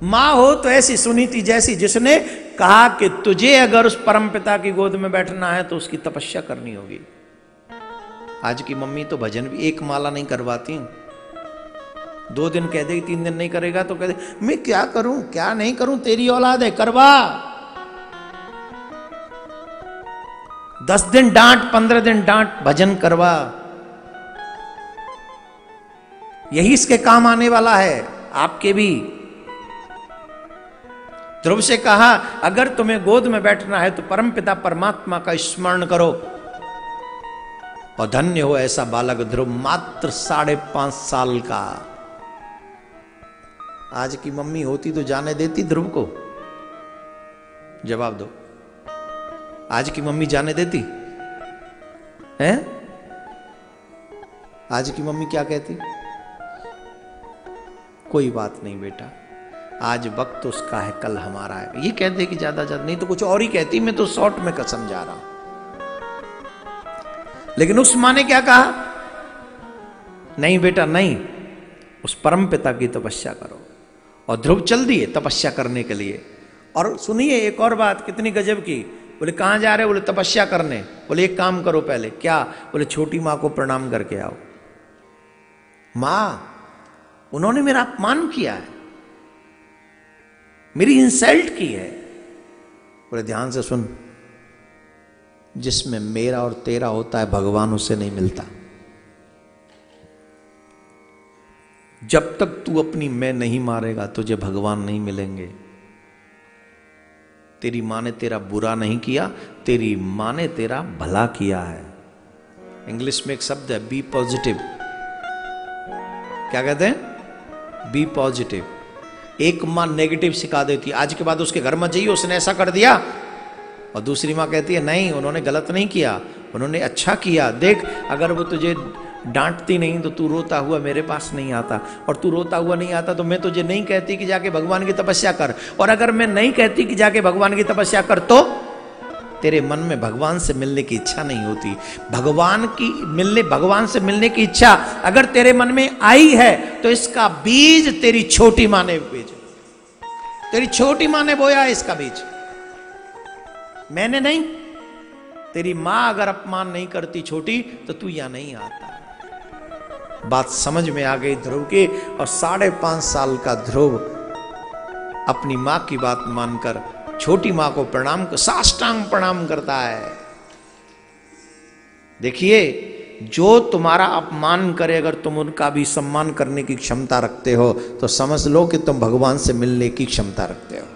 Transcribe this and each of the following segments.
मां हो तो ऐसी सुनीति जैसी जिसने कहा कि तुझे अगर उस परमपिता की गोद में बैठना है तो उसकी तपस्या करनी होगी। आज की मम्मी तो भजन भी एक माला नहीं करवाती, 2 दिन कह देगी, 3 दिन नहीं करेगा तो कह दे मैं क्या करूं क्या नहीं करूं, तेरी औलाद है करवा। 10 दिन डांट, 15 दिन डांट, भजन करवा। यही इसके काम आने वाला है, आपके भी। ध्रुव से कहा अगर तुम्हें गोद में बैठना है तो परमपिता परमात्मा का स्मरण करो, और धन्य हो ऐसा बालक ध्रुव, मात्र 5.5 साल का। आज की मम्मी होती तो जाने देती ध्रुव को? जवाब दो, आज की मम्मी जाने देती है? आज की मम्मी क्या कहती? कोई बात नहीं बेटा, आज वक्त उसका है, कल हमारा है, ये कहते कि ज्यादा नहीं तो कुछ और ही कहती। मैं तो शॉर्ट में कसम जा रहा हूं। लेकिन उस माँ ने क्या कहा? नहीं बेटा नहीं, उस परम पिता की तपस्या करो। और ध्रुव चल दिए तपस्या करने के लिए। और सुनिए एक और बात कितनी गजब की। बोले कहां जा रहे? बोले तपस्या करने। बोले एक काम करो पहले। क्या? बोले छोटी मां को प्रणाम करके आओ। मां, उन्होंने मेरा अपमान किया है, मेरी इंसल्ट की है। बोले ध्यान से सुन, जिसमें मेरा और तेरा होता है भगवान उससे नहीं मिलता। जब तक तू अपनी मैं नहीं मारेगा तुझे भगवान नहीं मिलेंगे। तेरी मां ने तेरा बुरा नहीं किया, तेरी मां ने तेरा भला किया है। इंग्लिश में एक शब्द है बी पॉजिटिव। क्या कहते हैं? B positive. एक मां नेगेटिव सिखा देती, आज के बाद उसके घर में जाइए उसने ऐसा कर दिया, और दूसरी मां कहती है नहीं उन्होंने गलत नहीं किया, उन्होंने अच्छा किया। देख अगर वो तुझे डांटती नहीं तो तू रोता हुआ मेरे पास नहीं आता, और तू रोता हुआ नहीं आता तो मैं तुझे नहीं कहती कि जाके भगवान की तपस्या कर, और अगर मैं नहीं कहती कि जाके भगवान की तपस्या कर तो तेरे मन में भगवान से मिलने की इच्छा नहीं होती। भगवान से मिलने की इच्छा अगर तेरे मन में आई है तो इसका बीज तेरी छोटी मां ने भेजा, तेरी छोटी मां ने बोया इसका बीज, मैंने नहीं। तेरी मां अगर अपमान नहीं करती छोटी तो तू यहां नहीं आता। बात समझ में आ गई ध्रुव के, और 5.5 साल का ध्रुव अपनी मां की बात मानकर छोटी मां को साष्टांग प्रणाम करता है। देखिए, जो तुम्हारा अपमान करे अगर तुम उनका भी सम्मान करने की क्षमता रखते हो तो समझ लो कि तुम भगवान से मिलने की क्षमता रखते हो।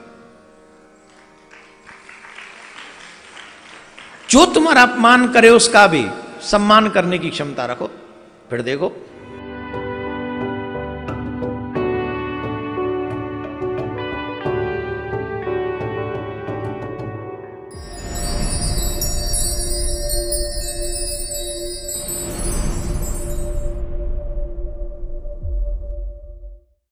जो तुम्हारा अपमान करे उसका भी सम्मान करने की क्षमता रखो। फिर देखो